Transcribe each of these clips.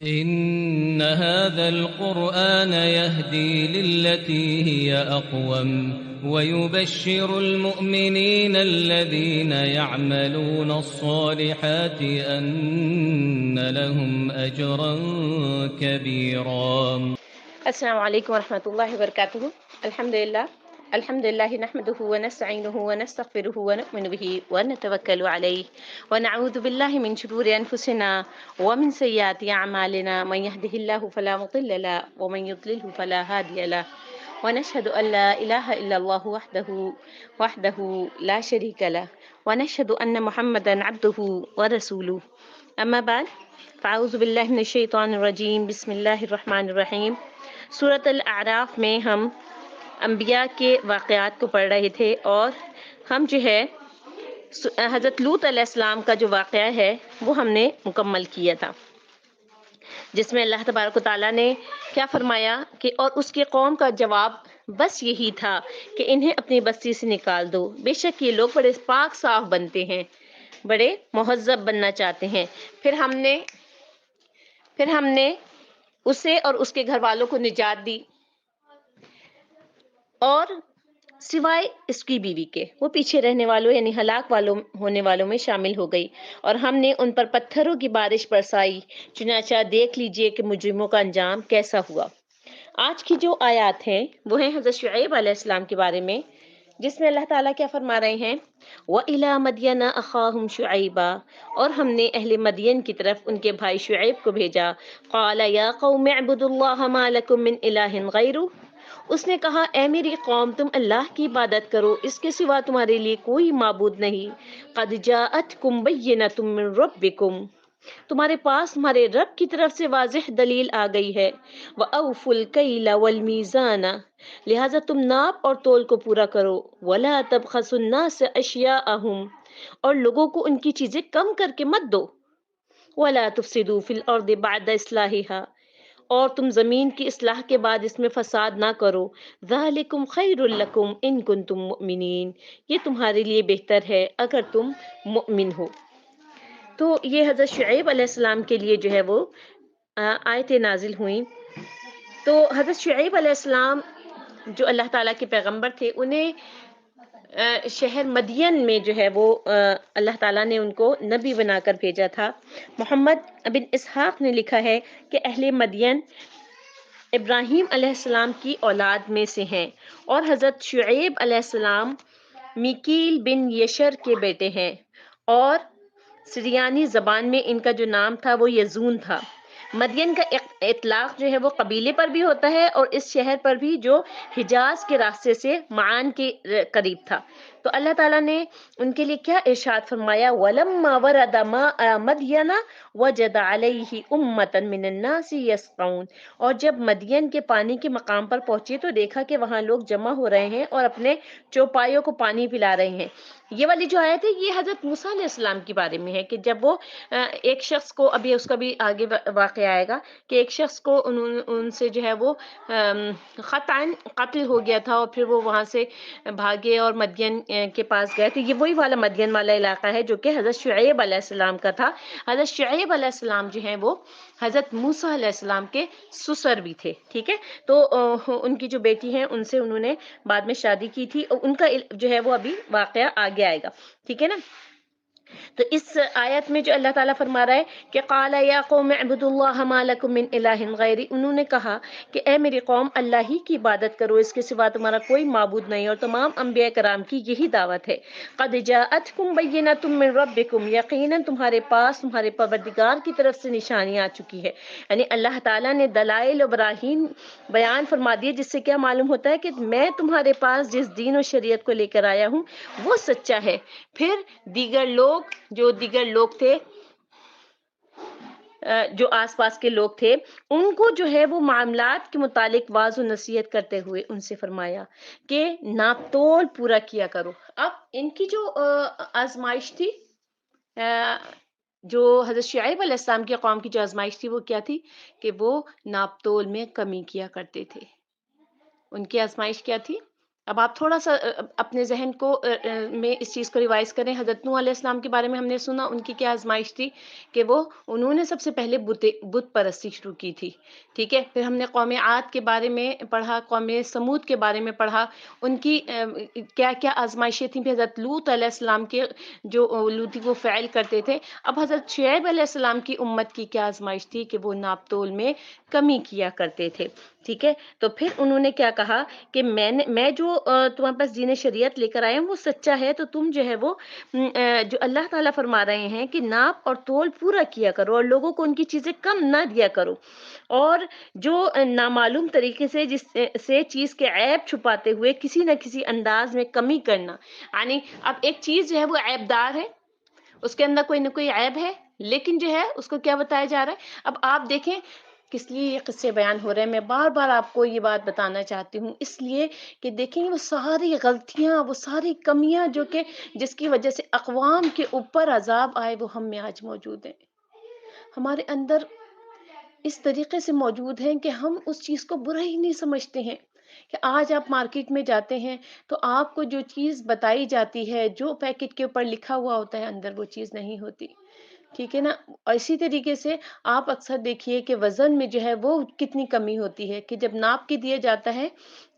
إن هذا القرآن يهدي للتي هي أقوم ويبشر المؤمنين الذين يعملون الصالحات أن لهم أجرا كبيرا. السلام علیکم ورحمۃ اللہ وبرکاتہ. الحمد للہ نحمده ونستعینه ونستغفره ونؤمن به ونتوکل علیہ ونعوذ باللہ من شرور انفسنا ومن سیئات اعمالنا من يهده الله فلا مضل له ومن يضلل فلا هادي له ونشهد ان لا اله الا الله وحده لا شريك له ونشهد ان محمدا عبده ورسوله. اما بعد فاعوذ باللہ من الشیطان الرجیم. بسم اللہ الرحمن الرحیم. سورۃ الاعراف میں ہم انبیاء کے واقعات کو پڑھ رہے تھے اور ہم جو ہے حضرت لوط علیہ السلام کا جو واقعہ ہے وہ ہم نے مکمل کیا تھا، جس میں اللہ تبارک و تعالیٰ نے کیا فرمایا کہ اور اس کے قوم کا جواب بس یہی تھا کہ انہیں اپنی بستی سے نکال دو، بے شک یہ لوگ بڑے پاک صاف بنتے ہیں، بڑے مہذب بننا چاہتے ہیں. پھر ہم نے اسے اور اس کے گھر والوں کو نجات دی، اور سوائے اس کی بیوی کے وہ پیچھے رہنے والوں یعنی ہلاک ہونے والوں میں شامل ہو گئی، اور ہم نے ان پر پتھروں کی بارش برسائی. چنانچہ دیکھ لیجئے کہ مجرموں کا انجام کیسا ہوا. آج کی جو آیات ہیں وہ ہیں حضرت شعیب علیہ السلام کے بارے میں، جس میں اللہ تعالیٰ کیا فرما رہے ہیں، وَإِلَىٰ مَدْيَنَ أَخَاهُمْ شُعَيْبًا، اور ہم نے اہل مدین کی طرف ان کے بھائی شعیب کو بھیجا. قَالَ يَا قَوْمِ اعْبُدُوا اللَّهَ مَا لَكُم مِّنْ إِلَٰهٍ غَيْرُهُ، اس نے کہا اے میری قوم تم اللہ کی عبادت کرو، اس کے سوا تمہارے لیے کوئی معبود نہیں. قَدْ جَاءَتْكُمْ بَيِّنَةٌ مِّن رَبِّكُمْ، تمہارے پاس تمہارے رب کی طرف سے واضح دلیل آ گئی ہے. وَأَوْفُوا الْكَيْلَ وَالْمِيزَانَ، لہٰذا تم ناپ اور تول کو پورا کرو. وَلَا تَبْخَسُوا النَّاسَ أَشْيَاءَهُمْ، اور لوگوں کو ان کی چیزیں کم کر کے مت دو. وَلَا تُفْسِدُوا فِي الْأَرْضِ بَعْدَ إِصْلَاحِهَا، اور تم زمین کی اصلاح کے بعد اس میں فساد نہ کرو. ذَلِكُمْ خَيْرٌ لَكُمْ إِن كُنتُم مُؤْمِنِينَ، یہ تمہارے لیے بہتر ہے اگر تم مؤمن ہو. تو یہ حضرت شعیب علیہ السلام کے لیے جو ہے وہ آیتیں نازل ہوئیں. تو حضرت شعیب علیہ السلام جو اللہ تعالیٰ کے پیغمبر تھے، انہیں شہر مدین میں جو ہے وہ اللہ تعالیٰ نے ان کو نبی بنا کر بھیجا تھا. محمد بن اسحاق نے لکھا ہے کہ اہل مدین ابراہیم علیہ السلام کی اولاد میں سے ہیں، اور حضرت شعیب علیہ السلام میکیل بن یشر کے بیٹے ہیں، اور سریانی زبان میں ان کا جو نام تھا وہ یزون تھا. مدین کا اطلاق جو ہے وہ قبیلے پر بھی ہوتا ہے اور اس شہر پر بھی جو حجاز کے راستے سے معان کے قریب تھا. تو اللہ تعالیٰ نے ان کے لیے کیا ارشاد فرمایا، وَلَمَّا وَرَدَ مَاءَ مَدْيَنَ وَجَدَ عَلَيْهِ أُمَّةً مِّنَ النَّاسِ يَسْقَوْنَ، اور جب مدین کے پانی کے مقام پر پہنچے تو دیکھا کہ وہاں لوگ جمع ہو رہے ہیں اور اپنے چوپایوں کو پانی پلا رہے ہیں. یہ والی جو آیت ہے یہ حضرت موسیٰ علیہ السلام کے بارے میں ہے کہ جب وہ ایک شخص کو، ابھی اس کا بھی آگے واقعہ آئے گا کہ ایک شخص کو ان سے جو ہے وہ قطعاً قتل ہو گیا تھا، اور پھر وہ وہاں سے بھاگے اور مدین کے پاس گئے تھے. یہ وہی والا مدین والا علاقہ ہے جو کہ حضرت شعیب علیہ السلام کا تھا. حضرت شعیب علیہ السلام جو ہیں وہ حضرت موسیٰ علیہ السلام کے سسر بھی تھے. ٹھیک ہے، تو ان کی جو بیٹی ہیں ان سے انہوں نے بعد میں شادی کی تھی، اور ان کا جو ہے وہ ابھی واقعہ آگے آئے گا. ٹھیک ہے نا. تو اس آیت میں جو اللہ تعالیٰ فرما رہا ہے کہ قَالَ يَا قَوْمِ اعْبُدُوا اللَّهَ مَا لَكُم مِّنْ إِلَٰهٍ غَيْرِهِ، انہوں نے کہا کہ اے میری قوم اللہ ہی کی عبادت کرو، اس کے سوا تمہارا کوئی معبود نہیں. اور تمام انبیاء کرام کی یہی دعوت ہے. قَدْ جَاءَتْكُمْ بَيِّنَةٌ مِّن رَبِّكُمْ، یقیناً تمہارے پاس تمہارے پروردگار کی طرف سے نشانیاں آ چکی ہے. یعنی اللہ تعالیٰ نے دلائل و براہین بیان فرما دیے، جس سے کیا معلوم ہوتا ہے کہ میں تمہارے پاس جس دین و شریعت کو لے کر آیا ہوں وہ سچا ہے. پھر دیگر لوگ تھے، جو آس پاس کے لوگ تھے، ان کو جو ہے وہ معاملات کے متعلق واعظ و نصیحت کرتے ہوئے ان سے فرمایا کہ ناپ تول پورا کیا کرو. اب ان کی جو آزمائش تھی، جو حضرت شعیب علیہ السلام کی قوم کی جو آزمائش تھی وہ کیا تھی کہ وہ ناپ تول میں کمی کیا کرتے تھے. ان کی آزمائش کیا تھی؟ اب آپ تھوڑا سا اپنے ذہن کو میں اس چیز کو ریوائز کریں. حضرت نوح علیہ السلام کے بارے میں ہم نے سنا ان کی کیا آزمائش تھی کہ انہوں نے سب سے پہلے بت پرستی شروع کی تھی. ٹھیک ہے. پھر ہم نے قوم عاد کے بارے میں پڑھا, قوم سمود کے بارے میں پڑھا, ان کی کیا کیا آزمائشیں تھیں. پھر حضرت لوط علیہ السلام کے جو لوطی وہ فعل کرتے تھے. اب حضرت شعیب علیہ السلام کی امت کی کیا آزمائش تھی کہ وہ ناپ تول میں کمی کیا کرتے تھے. ٹھیک ہے. تو پھر انہوں نے کیا کہا کہ میں جو تمہارے پاس دین شریعت لے کر آیا ہوں وہ سچا ہے, تو تم جو ہے وہ جو اللہ تعالیٰ فرما رہے ہیں کہ ناپ اور تول پورا کیا کرو اور لوگوں کو ان کی چیزیں کم نہ دیا کرو, اور جو نامعلوم طریقے سے جس سے چیز کے عیب چھپاتے ہوئے کسی نہ کسی انداز میں کمی کرنا. یعنی اب ایک چیز جو ہے وہ عیب دار ہے, اس کے اندر کوئی نہ کوئی عیب ہے, لیکن جو ہے اس کو کیا بتایا جا رہا ہے. اب آپ دیکھیں کس لیے یہ قصے بیان ہو رہے ہیں. میں بار بار آپ کو یہ بات بتانا چاہتی ہوں اس لیے کہ دیکھیں وہ ساری غلطیاں, وہ ساری کمیاں جو کہ جس کی وجہ سے اقوام کے اوپر عذاب آئے وہ ہم میں آج موجود ہیں, ہمارے اندر اس طریقے سے موجود ہیں کہ ہم اس چیز کو برا ہی نہیں سمجھتے ہیں. کہ آج آپ مارکیٹ میں جاتے ہیں تو آپ کو جو چیز بتائی جاتی ہے, جو پیکٹ کے اوپر لکھا ہوا ہوتا ہے, اندر وہ چیز نہیں ہوتی. ٹھیک ہے نا. اسی طریقے سے آپ اکثر دیکھیے کہ وزن میں جو ہے وہ کتنی کمی ہوتی ہے کہ جب ناپ کے دیا جاتا ہے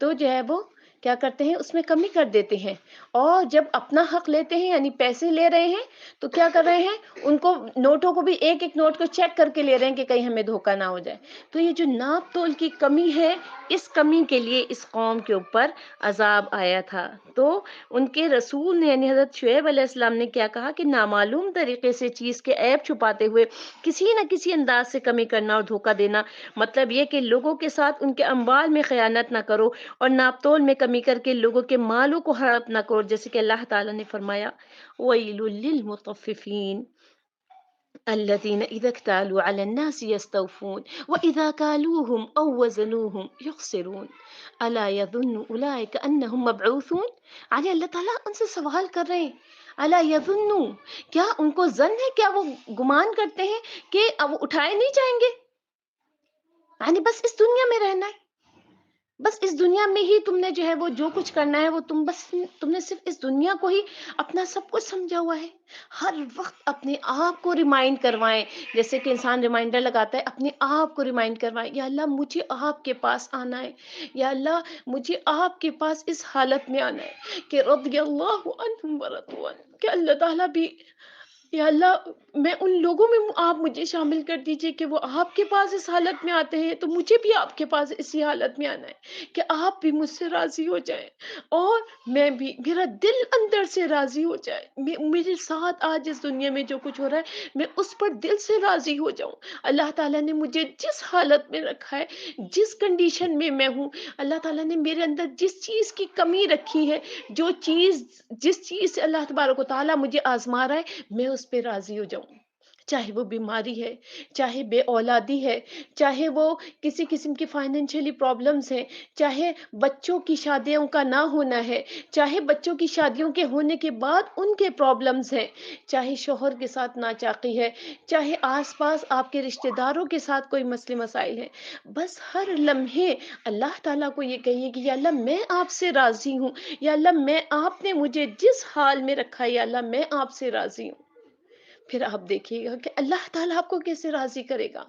تو جو ہے وہ کیا کرتے ہیں اس میں کمی کر دیتے ہیں, اور جب اپنا حق لیتے ہیں یعنی پیسے لے رہے ہیں تو کیا کر رہے ہیں, ان کو نوٹوں کو بھی ایک ایک نوٹ کو چیک کر کے لے رہے ہیں کہ کہیں ہمیں دھوکہ نہ ہو جائے. تو یہ جو ناپ تول کی کمی ہے, اس کمی کے لیے اس قوم کے اوپر عذاب آیا تھا. تو ان کے رسول نے یعنی حضرت شعیب علیہ السلام نے کیا کہا کہ نامعلوم طریقے سے چیز کے عیب چھپاتے ہوئے کسی نہ کسی انداز سے کمی کرنا اور دھوکہ دینا, مطلب یہ کہ لوگوں کے ساتھ ان کے اموال میں خیانت نہ کرو اور ناپ تول میں کمی کر کے لوگوں کے مالوں کو ہڑپ نہ کرو, جیسے کہ اللہ تعالیٰ نے فرمایا وَيْلٌ لِّلْمُطَفِّفِينَ الذين إذا اكتالوا على الناس يستوفون وإذا كالوهم أو وزنوهم يخسرون ألا يظن أولئك أنهم مبعوثون. یعنی اللہ تعالیٰ ان سے سوال کر رہے ہیں, الا یظنوا, کیا ان کو ظن ہے, کیا وہ گمان کرتے ہیں کہ اب اٹھائے نہیں جائیں گے. یعنی بس اس دنیا میں رہنا ہے, بس اس دنیا میں ہی تم نے جو ہے وہ جو کچھ کرنا ہے وہ تم نے صرف اس دنیا کو ہی اپنا سب کچھ سمجھا ہوا ہے. ہر وقت اپنے آپ کو ریمائنڈ کروائیں, جیسے کہ انسان ریمائنڈر لگاتا ہے, اپنے آپ کو ریمائنڈ کروائیں, یا اللہ مجھے آپ کے پاس آنا ہے, یا اللہ مجھے آپ کے پاس اس حالت میں آنا ہے کہ رضی اللہ عنہم ورضوا عنہ, کہ اللہ تعالیٰ بھی, یا اللہ میں ان لوگوں میں آپ مجھے شامل کر دیجئے کہ وہ آپ کے پاس اس حالت میں آتے ہیں, تو مجھے بھی آپ کے پاس اسی حالت میں آنا ہے کہ آپ بھی مجھ سے راضی ہو جائیں اور میں بھی, میرا دل اندر سے راضی ہو جائے, میرے ساتھ آج اس دنیا میں جو کچھ ہو رہا ہے میں اس پر دل سے راضی ہو جاؤں. اللہ تعالیٰ نے مجھے جس حالت میں رکھا ہے, جس کنڈیشن میں ہوں, اللہ تعالیٰ نے میرے اندر جس چیز کی کمی رکھی ہے, جس چیز سے اللہ تبارک و تعالیٰ مجھے آزما رہا ہے, میں اس پہ راضی ہو جاؤں. چاہے وہ بیماری ہے, چاہے بے اولادی ہے, چاہے وہ کسی قسم کی فائنینشلی پرابلمز ہیں, چاہے بچوں کی شادیوں کا نہ ہونا ہے, چاہے بچوں کی شادیوں کے ہونے کے بعد ان کے پرابلمز ہیں, چاہے شوہر کے ساتھ ناچاقی ہے, چاہے آس پاس آپ کے رشتہ داروں کے ساتھ کوئی مسئلے مسائل ہیں, بس ہر لمحے اللہ تعالیٰ کو یہ کہیے کہ یا اللہ میں آپ سے راضی ہوں, یا اللہ میں آپ نے مجھے جس حال میں رکھا ہے یا اللہ میں آپ سے راضی ہوں. پھر آپ دیکھیے گا کہ اللہ تعالیٰ آپ کو کیسے راضی کرے گا.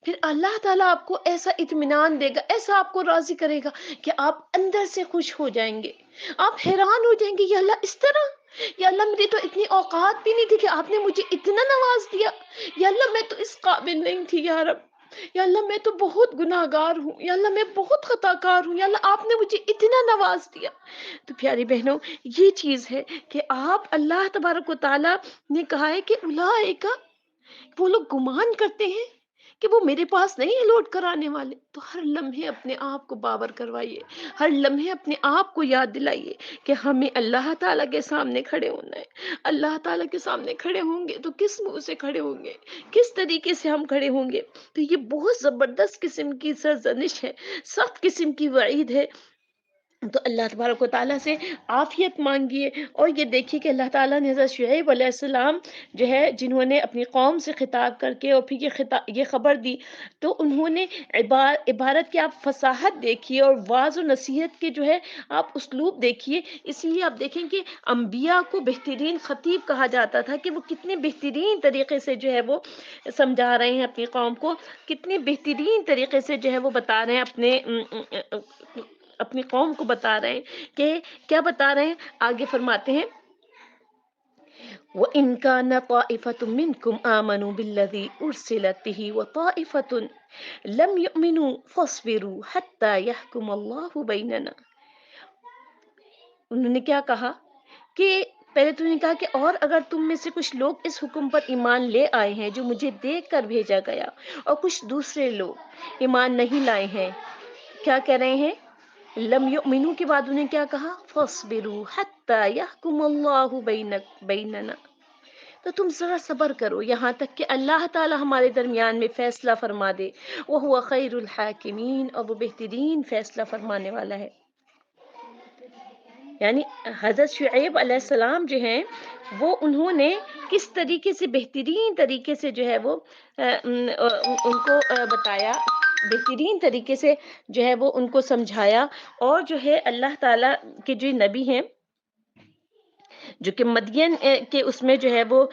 پھر اللہ تعالیٰ آپ کو ایسا اطمینان دے گا, ایسا آپ کو راضی کرے گا کہ آپ اندر سے خوش ہو جائیں گے. آپ حیران ہو جائیں گے, یا اللہ اس طرح, یا اللہ میری تو اتنی اوقات بھی نہیں تھی کہ آپ نے مجھے اتنا نواز دیا, یا اللہ میں تو اس قابل نہیں تھی یا رب, یا اللہ میں تو بہت گناہگار ہوں, یا اللہ میں بہت خطا کار ہوں, یا اللہ آپ نے مجھے اتنا نواز دیا. تو پیاری بہنوں یہ چیز ہے کہ آپ, اللہ تبارک و تعالیٰ نے کہا ہے کہ اولئک, وہ لوگ گمان کرتے ہیں کہ وہ میرے پاس نہیں ہے لوٹ کر آنے والے. تو ہر لمحے اپنے آپ کو باور کروائیے, ہر لمحے اپنے آپ کو یاد دلائیے کہ ہمیں اللہ تعالیٰ کے سامنے کھڑے ہونا ہے. اللہ تعالیٰ کے سامنے کھڑے ہوں گے تو کس منہ سے کھڑے ہوں گے, کس طریقے سے ہم کھڑے ہوں گے. تو یہ بہت زبردست قسم کی سرزنش ہے, سخت قسم کی وعید ہے تو اللہ تبارک و تعالیٰ سے عافیت مانگیے. اور یہ دیکھیے کہ اللہ تعالیٰ نے حضرت شعیب علیہ السلام جو ہے جنہوں نے اپنی قوم سے خطاب کر کے اور پھر یہ خبر دی، تو انہوں نے عبارت کی آپ فصاحت دیکھیے اور واعظ و نصیحت کے جو ہے آپ اسلوب دیکھیے. اس لیے آپ دیکھیں کہ انبیاء کو بہترین خطیب کہا جاتا تھا کہ وہ کتنے بہترین طریقے سے جو ہے وہ سمجھا رہے ہیں اپنی قوم کو، کتنے بہترین طریقے سے جو ہے وہ بتا رہے ہیں اپنی قوم کو بتا رہے ہیں کہ کیا بتا رہے ہیں. آگے فرماتے ہیں وَإِن كَانَ طَائِفَةٌ مِّنكُمْ آمَنُوا بِالَّذِي أُرْسِلَتْ بِهِ وَطَائِفَةٌ لَمْ يُؤْمِنُوا فَاصْبِرُوا حَتَّى يَحْكُمَ اللَّهُ بَيْنَنَا. انہوں نے کیا کہا کہ پہلے تو نے کہا کہ اور اگر تم میں سے کچھ لوگ اس حکم پر ایمان لے آئے ہیں جو مجھے دیکھ کر بھیجا گیا، اور کچھ دوسرے لوگ ایمان نہیں لائے ہیں، کیا کہہ رہے ہیں؟ لم یؤمنو کے بعد انہیں کیا کہا؟ فاصبروا حتی یحکم اللہ بیننا. تو تم ذرا صبر کرو یہاں تک کہ اللہ تعالی ہمارے درمیان میں فیصلہ فرما دے. وہو خیر الحاکمین، اور وہ بہترین فیصلہ فرمانے والا ہے. یعنی حضرت شعیب علیہ السلام جو ہیں وہ انہوں نے کس طریقے سے بہترین طریقے سے جو ہے وہ ان کو بتایا، بہترین طریقے سے جو ہے وہ ان کو سمجھایا. اور جو ہے اللہ تعالیٰ کے جو نبی ہیں جو کہ مدین کے اس میں جو ہے وہ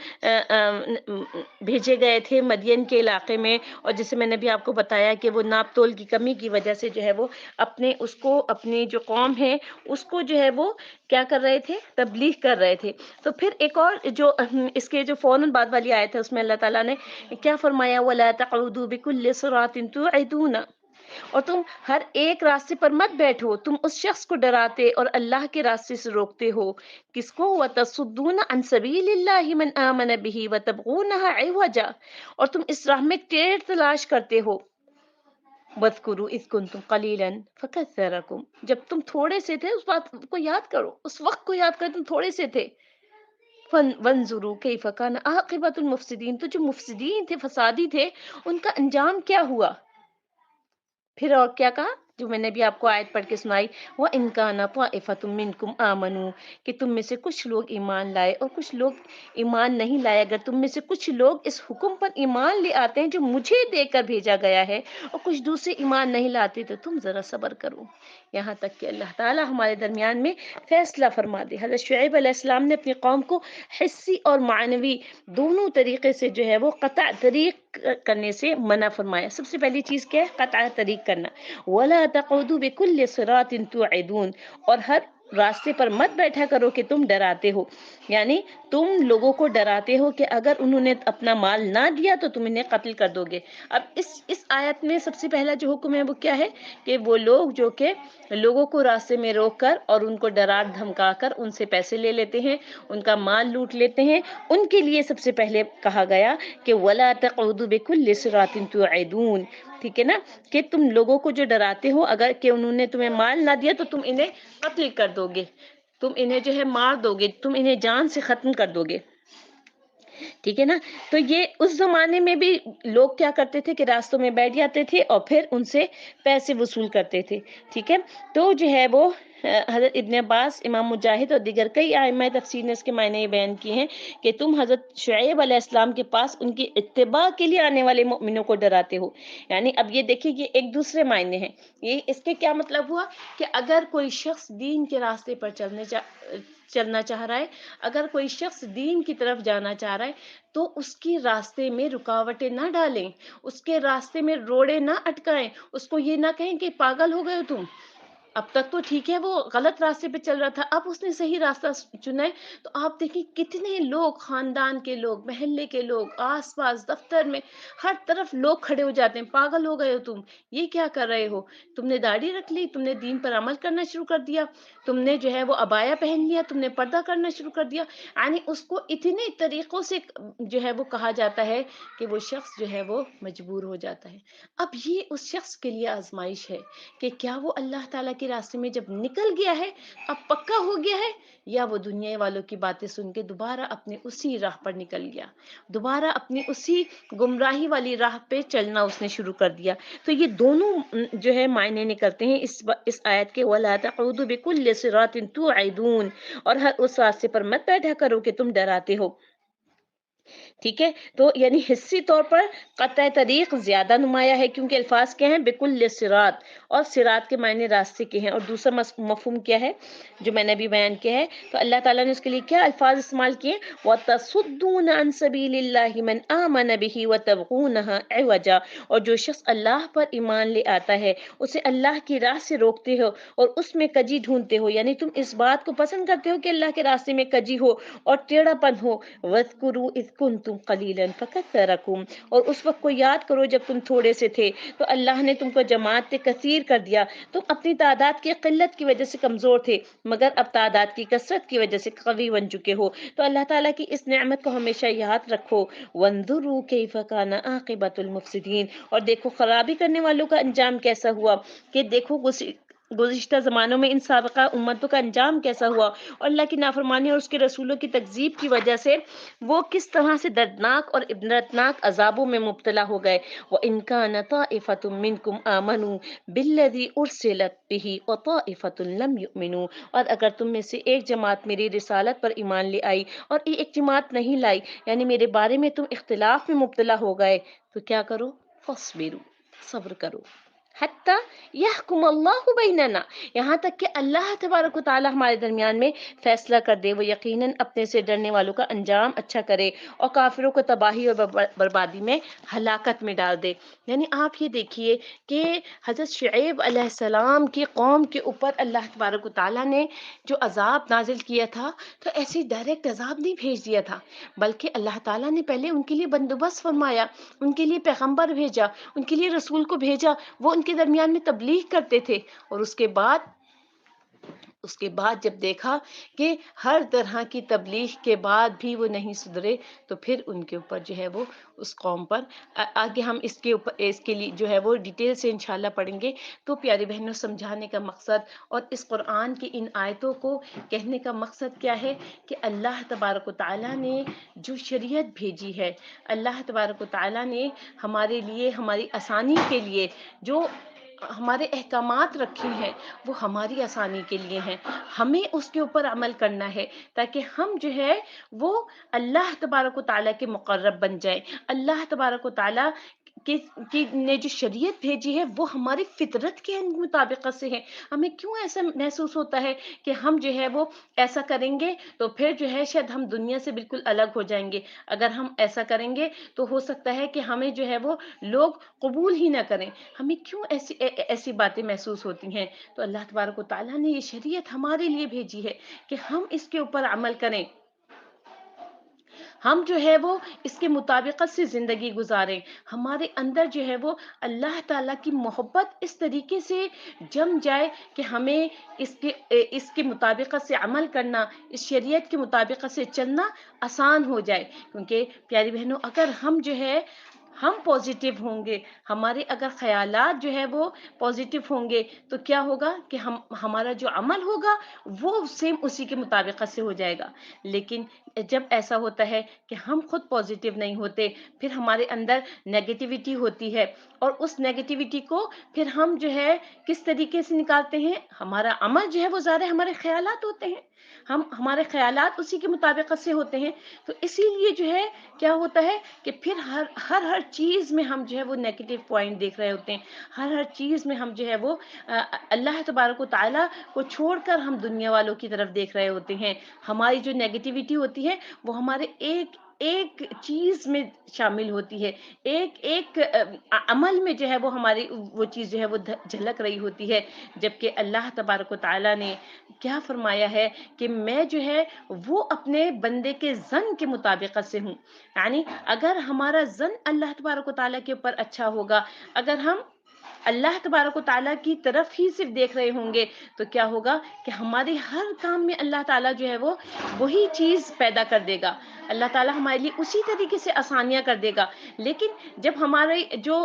بھیجے گئے تھے مدین کے علاقے میں، اور جسے میں نے بھی آپ کو بتایا کہ وہ ناپ تول کی کمی کی وجہ سے جو ہے وہ اپنی جو قوم ہے اس کو جو ہے وہ کیا کر رہے تھے؟ تبلیغ کر رہے تھے. تو پھر ایک اور جو اس کے جو فوراً بعد والی آیت ہے اس میں اللہ تعالیٰ نے کیا فرمایا؟ وَلَا تَقْعُدُوا بِكُلِّ صِرَاطٍ تُوعِدُونَ، اور تم ہر ایک راستے پر مت بیٹھو، تم اس شخص کو ڈراتے اور اللہ کے راستے سے روکتے ہو. کس کو؟ وَتَصُدُّونَ عَن سَبِيلِ اللَّهِ مَنْ آمَنَ بِهِ وَتَبْغُونَهَا عِوَجًا، اور تم اس راہ میں ٹیڑھ تلاش کرتے ہو. وَاذْكُرُوا إِذْ كُنْتُمْ قَلِيلًا فَكَثَّرَكُمْ، جب تم تھوڑے سے تھے اس بات کو یاد کرو، اس وقت کو یاد کرو تم تھوڑے سے تھے. وَانظُرُوا كَيْفَ كَانَ عَاقِبَةُ الْمُفْسِدِينَ، تو جو مفسدین تھے، فسادی تھے، ان کا انجام کیا ہوا. پھر اور کیا کہا جو میں نے بھی آپ کو آیت پڑھ کے سنائی؟ وَإِن كَانَ طَائِفَةٌ مِّنكُمْ آمَنُوا، کہ تم میں سے کچھ لوگ ایمان لائے اور کچھ لوگ ایمان نہیں لائے. اگر تم میں سے کچھ لوگ اس حکم پر ایمان لے آتے ہیں جو مجھے دے کر بھیجا گیا ہے، اور کچھ دوسرے ایمان نہیں لاتے، تو تم ذرا صبر کرو یہاں تک کہ اللہ تعالیٰ ہمارے درمیان میں فیصلہ فرما دے. حضرت شعیب علیہ السلام نے اپنی قوم کو حسی اور معنوی دونوں طریقے سے جو ہے وہ قطع طریق کرنے سے منع فرمایا. سب سے پہلی چیز کیا ہے؟ قطع طریق کرنا. وَلَا تَقْعُدُوا بِكُلِّ صِرَاطٍ تُوعِدُونَ، اور ہر راستے پر مت بیٹھا کرو کہ تم ڈراتے ہو، یعنی تم لوگوں کو ڈراتے ہو کہ اگر انہوں نے اپنا مال نہ دیا تو تم انہیں قتل کر دو گے. اب اس آیت میں سب سے پہلا جو حکم ہے وہ کیا ہے کہ وہ لوگ جو کہ لوگوں کو راستے میں روک کر اور ان کو ڈرا دھمکا کر ان سے پیسے لے لیتے ہیں، ان کا مال لوٹ لیتے ہیں، ان کے لیے سب سے پہلے کہا گیا کہ وَلَا تَقْعُدُوا بِكُلِّ صِرَاطٍ تُوعِدُونَ. ٹھیک ہے نا، کہ تم لوگوں کو جو ڈراتے ہو اگر کہ انہوں نے تمہیں مال نہ دیا تو تم انہیں قتل کر دو گے، تم انہیں جو ہے مار دو گے، تم انہیں جان سے ختم کر دو گے. ٹھیک ہے نا. تو یہ اس زمانے میں بھی لوگ کیا کرتے تھے کہ راستوں میں بیٹھ جاتے تھے اور پھر ان سے پیسے وصول کرتے تھے. ٹھیک ہے، تو جو ہے وہ حضرت ابن عباس، امام مجاہد اور دیگر کئی ائمہ تفسیر نے اس کے معنی بیان کیے ہیں کہ تم حضرت شعیب علیہ السلام کے پاس ان کی اتباع کے لیے آنے والے مؤمنوں کو ڈراتے ہو. یعنی اب یہ دیکھیں یہ ایک دوسرے معنی ہیں. یہ اس کے کیا مطلب ہوا کہ اگر کوئی شخص دین کے راستے پر چلنا چاہ رہا ہے، اگر کوئی شخص دین کی طرف جانا چاہ رہا ہے تو اس کی راستے میں رکاوٹیں نہ ڈالیں، اس کے راستے میں روڑے نہ اٹکائیں، اس کو یہ نہ کہیں کہ پاگل ہو گئے ہو تم. اب تک تو ٹھیک ہے وہ غلط راستے پہ چل رہا تھا، اب اس نے صحیح راستہ چنا ہے. تو آپ دیکھیں کتنے لوگ، خاندان کے لوگ، محلے کے لوگ، آس پاس دفتر میں ہر طرف لوگ کھڑے ہو جاتے ہیں، پاگل ہو گئے ہو تم، یہ کیا کر رہے ہو، تم نے داڑھی رکھ لی، تم نے دین پر عمل کرنا شروع کر دیا، تم نے جو ہے وہ عبایا پہن لیا، تم نے پردہ کرنا شروع کر دیا. یعنی اس کو اتنے طریقوں سے جو ہے وہ کہا جاتا ہے کہ وہ شخص جو ہے وہ مجبور ہو جاتا ہے. اب یہ اس شخص کے لیے آزمائش ہے کہ کیا وہ اللہ تعالیٰ کے راستے میں جب نکل گیا ہے، اب پکا ہو گیا ہے، یا وہ دنیا والوں کی باتیں سن کے دوبارہ اپنے اسی راہ پر نکل گیا، دوبارہ اپنی اسی گمراہی والی راہ پہ چلنا اس نے شروع کر دیا۔ تو یہ دونوں جو ہے معنی نکلتے ہیں اس آیت کے، وَلَا تَقْعُدُوا بِكُلِّ صِرَاطٍ تُوعِدُونَ، اور ہر اس راستے پر مت بیٹھا کرو کہ تم ڈراتے ہو۔ ٹھیک ہے، تو یعنی حصی طور پر قطع طریق زیادہ نمایاں ہے، کیونکہ الفاظ کیا ہیں؟ بکل صراط، اور صراط کے معنی راستے کے ہیں، اور دوسرا مفہوم کیا ہے جو میں نے بھی بیان کیا ہے؟ تو اللہ تعالیٰ نے اس کے لیے کیا الفاظ استعمال کیے؟ وَتَصُدُّونَ عَن سَبِيلِ اللَّهِ مَنْ آمَنَ بِهِ وَتَبْغُونَهَا عِوَجًا، اور جو شخص اللہ پر ایمان لے آتا ہے اسے اللہ کی راہ سے روکتے ہو اور اس میں کجی ڈھونڈتے ہو، یعنی تم اس بات کو پسند کرتے ہو کہ اللہ کے راستے میں کجی ہو اور ٹیڑھا پن ہو۔ وَاذْكُرُوا إِذْ كُنْتُمْ قَلِيلًا فَكَثَّرَكُمْ، اور اس وقت کو یاد کرو جب تم تھوڑے سے تھے تو اللہ نے تم کو جماعت کثیر کر دیا۔ تم اپنی تعداد کی قلت کی وجہ سے کمزور تھے، مگر اب تعداد کی کثرت کی وجہ سے قوی بن چکے ہو۔ تو اللہ تعالیٰ کی اس نعمت کو ہمیشہ یاد رکھو۔ وَانظُرُوا كَيْفَ كَانَ عَاقِبَةُ الْمُفْسِدِينَ، اور دیکھو خرابی کرنے والوں کا انجام کیسا ہوا، کہ دیکھو گزشتہ زمانوں میں ان سابقہ امتوں کا انجام کیسا ہوا، اور اللہ کی نافرمانی اور اس کے رسولوں کی تکذیب کی وجہ سے وہ کس طرح سے دردناک اور عبرتناک عذابوں میں مبتلا ہو گئے۔ وَإِن كَانَ طَائِفَةٌ مِّنكُمْ آمَنُوا بِالَّذِي أُرْسِلَتْ بِهِ وَطَائِفَةٌ لَمْ يُؤْمِنُوا، اور اگر تم میں سے ایک جماعت میری رسالت پر ایمان لے آئی اور ایک جماعت نہیں لائی، یعنی میرے بارے میں تم اختلاف میں مبتلا ہو گئے، تو کیا کرو؟ فَاصْبِرُوا، صبر کرو، حتی یحکم اللہ بیننا، یہاں تک کہ اللہ تبارک و تعالی ہمارے درمیان میں فیصلہ کر دے۔ وہ یقیناً اپنے سے ڈرنے والوں کا انجام اچھا کرے اور کافروں کو تباہی اور بربادی میں، ہلاکت میں ڈال دے۔ یعنی آپ یہ دیکھیے کہ حضرت شعیب علیہ السلام کی قوم کے اوپر اللہ تبارک و تعالیٰ نے جو عذاب نازل کیا تھا، تو ایسی ڈائریکٹ عذاب نہیں بھیج دیا تھا، بلکہ اللہ تعالیٰ نے پہلے ان کے لیے بندوبست فرمایا، ان کے لیے پیغمبر بھیجا، ان کے لیے رسول کو بھیجا، وہ ان کے درمیان میں تبلیغ کرتے تھے، اور اس کے بعد جب دیکھا کہ ہر طرح کی تبلیغ کے بعد بھی وہ نہیں سدھرے، تو پھر ان کے اوپر جو ہے وہ اس قوم پر آگے ہم اس کے لیے جو ہے وہ ڈیٹیل سے انشاءاللہ پڑھیں گے۔ تو پیاری بہنوں، سمجھانے کا مقصد اور اس قرآن کی ان آیتوں کو کہنے کا مقصد کیا ہے کہ اللہ تبارک و تعالیٰ نے جو شریعت بھیجی ہے، اللہ تبارک و تعالیٰ نے ہمارے لیے، ہماری آسانی کے لیے جو ہمارے احکامات رکھے ہیں، وہ ہماری آسانی کے لیے ہیں، ہمیں اس کے اوپر عمل کرنا ہے تاکہ ہم جو ہے وہ اللہ تبارک و تعالیٰ کے مقرب بن جائیں۔ اللہ تبارک و تعالیٰ نے جو شریعت بھیجی ہے وہ ہماری فطرت کے مطابقت سے ہے۔ ہمیں کیوں ایسا محسوس ہوتا ہے کہ ہم جو ہے وہ ایسا کریں گے تو پھر جو ہے شاید ہم دنیا سے بالکل الگ ہو جائیں گے، اگر ہم ایسا کریں گے تو ہو سکتا ہے کہ ہمیں جو ہے وہ لوگ قبول ہی نہ کریں، ہمیں کیوں ایسی باتیں محسوس ہوتی ہیں؟ تو اللہ تبارک و تعالیٰ نے یہ شریعت ہمارے لیے بھیجی ہے کہ ہم اس کے اوپر عمل کریں، ہم جو ہے وہ اس کے مطابقت سے زندگی گزاریں، ہمارے اندر جو ہے وہ اللہ تعالیٰ کی محبت اس طریقے سے جم جائے کہ ہمیں اس کے مطابقت سے عمل کرنا، اس شریعت کے مطابقت سے چلنا آسان ہو جائے۔ کیونکہ پیاری بہنوں، اگر ہم جو ہے ہم پازیٹیو ہوں گے، ہمارے اگر خیالات جو ہے وہ پازیٹیو ہوں گے، تو کیا ہوگا کہ ہمارا جو عمل ہوگا وہ سیم اسی کے مطابقت سے ہو جائے گا۔ لیکن جب ایسا ہوتا ہے کہ ہم خود پازیٹیو نہیں ہوتے، پھر ہمارے اندر نیگیٹیوٹی ہوتی ہے، اور اس نیگیٹیوٹی کو پھر ہم جو ہے کس طریقے سے نکالتے ہیں؟ ہمارا عمل جو ہے وہ ظاہر ہمارے خیالات ہوتے ہیں، ہمارے خیالات اسی کے مطابقت سے ہوتے ہیں، تو اسی لیے جو ہے کیا ہوتا ہے کہ پھر ہر چیز میں ہم جو ہے وہ نیگیٹو پوائنٹ دیکھ رہے ہوتے ہیں، ہر چیز میں ہم جو ہے وہ اللہ تبارک و تعالیٰ کو چھوڑ کر ہم دنیا والوں کی طرف دیکھ رہے ہوتے ہیں۔ ہماری جو نیگیٹیوٹی ہوتی ہے وہ ہمارے ایک چیز میں شامل ہوتی ہے، ایک عمل میں جو ہے وہ ہماری وہ چیز جو ہے وہ جھلک رہی ہوتی ہے، جبکہ اللہ تبارک و تعالیٰ نے کیا فرمایا ہے کہ میں جو ہے وہ اپنے بندے کے ظن کے مطابقت سے ہوں۔ یعنی اگر ہمارا ظن اللہ تبارک و تعالیٰ کے اوپر اچھا ہوگا، اگر ہم اللہ تبارک و تعالیٰ کی طرف ہی صرف دیکھ رہے ہوں گے، تو کیا ہوگا کہ ہمارے ہر کام میں اللہ تعالیٰ جو ہے وہ وہی چیز پیدا کر دے گا۔ اللہ تعالیٰ ہمارے لیے اسی طریقے سے آسانیاں کر دے گا. لیکن جب ہمارے جو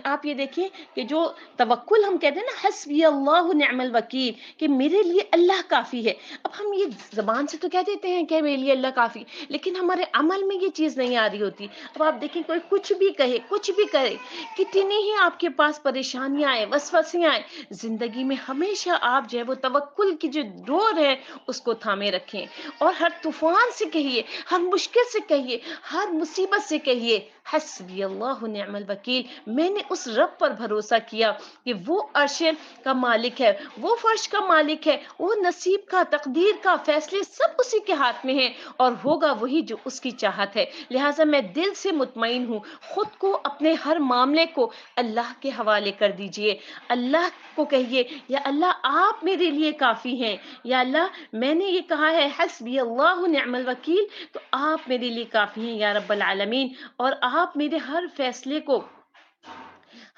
آپ یہ دیکھیں کہ جو توکل ہم کہتے ہیں نا، حسبی اللہ نعم الوکیل، کہ میرے لیے اللہ کافی ہے. اب ہم یہ زبان سے تو کہہ دیتے ہیں کہ میرے لیے اللہ کافی، لیکن ہمارے عمل میں یہ چیز نہیں آ رہی ہوتی. اب آپ دیکھیں کوئی کچھ بھی کہے، کچھ بھی کرے، کتنی ہی آپ کے پاس پریشانیاں آئے، وسوسے آئے زندگی میں، ہمیشہ آپ جو ہے وہ توکل کی جو ڈور ہے اس کو تھامے رکھیں. اور ہر طوفان سے کہیے، ہر مشکل سے کہیے، ہر مصیبت سے کہیے حسبی اللہ نعم الوکیل. میں نے اس رب پر بھروسہ کیا کہ وہ عرش کا مالک ہے، وہ فرش کا مالک ہے، وہ نصیب کا، تقدیر کا فیصلے سب اسی کے ہاتھ میں ہیں، اور ہوگا وہی جو اس کی چاہت ہے. لہٰذا میں دل سے مطمئن ہوں. خود کو، اپنے ہر معاملے کو اللہ کے حوالے کر دیجئے. اللہ کو کہیے یا اللہ آپ میرے لیے کافی ہیں، یا اللہ میں نے یہ کہا ہے حسبی اللہ نعم الوکیل، تو آپ میرے لیے کافی ہیں یا رب العالمین. اور آپ میرے ہر فیصلے کو،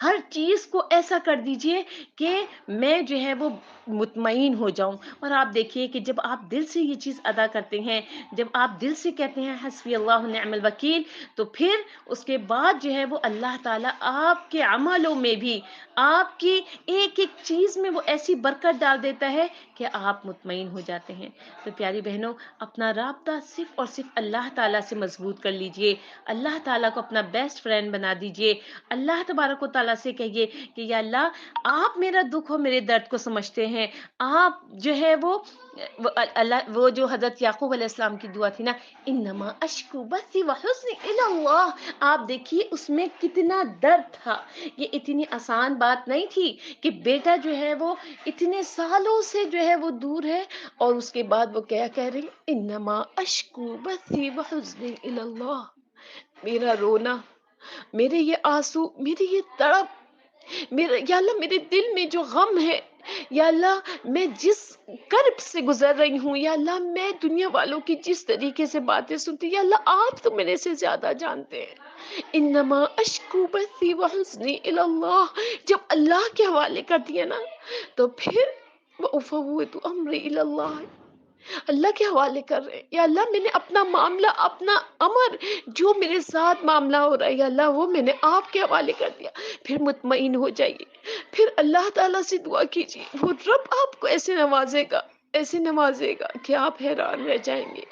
ہر چیز کو ایسا کر دیجئے کہ میں جو ہے وہ مطمئن ہو جاؤں. اور آپ دیکھیے کہ جب آپ دل سے یہ چیز ادا کرتے ہیں، جب آپ دل سے کہتے ہیں حسبی اللہ نعم الوکیل، تو پھر اس کے بعد جو ہے وہ اللہ تعالیٰ آپ کے عملوں میں بھی، آپ کی ایک ایک چیز میں وہ ایسی برکت ڈال دیتا ہے کہ آپ مطمئن ہو جاتے ہیں. تو پیاری بہنوں، اپنا رابطہ صرف اور صرف اللہ تعالیٰ سے مضبوط کر لیجئے. اللہ تعالیٰ کو اپنا بیسٹ فرینڈ بنا دیجئے. اللہ تبارک و تعالیٰ سے کہیے کہ یا اللہ آپ میرا دکھ اور میرے درد کو سمجھتے ہیں. آپ جو ہے اللہ، وہ جو حضرت یعقوب علیہ السلام کی دعا تھی نا، انما اشکو بثی وحزنی الی اللہ، آپ دیکھیے اس میں کتنا درد تھا. یہ اتنی آسان بات نہیں تھی کہ بیٹا جو ہے وہ اتنے سالوں سے جو ہے وہ دور ہے، اور اس کے بعد وہ کیا کہہ رہی، انما اشکو بثی وحزنی الی اللہ. میرا رونا، میرے یہ آنسو، میری یہ تڑپ، میرا یا اللہ میرے دل میں جو غم ہے، یا اللہ میں جس کرب سے گزر رہی ہوں، یا اللہ میں دنیا والوں کی جس طریقے سے باتیں سنتی، یا اللہ آپ تو میرے سے زیادہ جانتے ہیں. انما اشکو بثی وحزنی الی اللہ. جب اللہ کے حوالے کر دیا نا، تو پھر وَأُفَوِّضُ أَمْرِي إِلَى اللَّهِ، اللہ کے حوالے کر رہے ہیں. یا اللہ میں نے اپنا معاملہ، اپنا امر، جو میرے ساتھ معاملہ ہو رہا ہے، یا اللہ وہ میں نے آپ کے حوالے کر دیا. پھر مطمئن ہو جائیے. پھر اللہ تعالیٰ سے دعا کیجیے، وہ رب آپ کو ایسے نوازے گا، ایسے نوازے گا کہ آپ حیران رہ جائیں گے.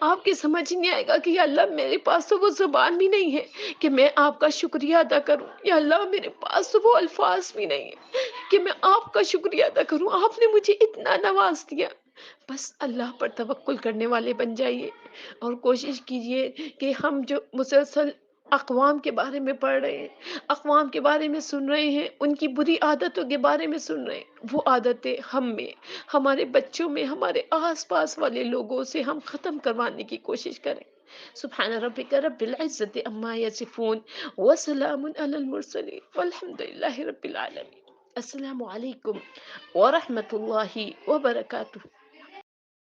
آپ کے سمجھ نہیں آئے گا کہ یا اللہ میرے پاس تو وہ زبان بھی نہیں ہے کہ میں آپ کا شکریہ ادا کروں. یا اللہ میرے پاس تو وہ الفاظ بھی نہیں ہے کہ میں آپ کا شکریہ ادا کروں. آپ نے مجھے اتنا نواز دیا. بس اللہ پر توکل کرنے والے بن جائیے، اور کوشش کیجئے کہ ہم جو مسلسل اقوام کے بارے میں پڑھ رہے ہیں، اقوام کے بارے میں سن رہے ہیں، ان کی بری عادتوں کے بارے میں سن رہے ہیں، وہ عادتیں ہم میں، ہمارے بچوں میں، ہمارے آس پاس والے لوگوں سے ہم ختم کروانے کی کوشش کریں. سبحان ربک رب العزت عما یصفون وسلام علی المرسلین والحمد للہ رب العالمین. السلام علیکم ورحمۃ اللہ وبرکاتہ.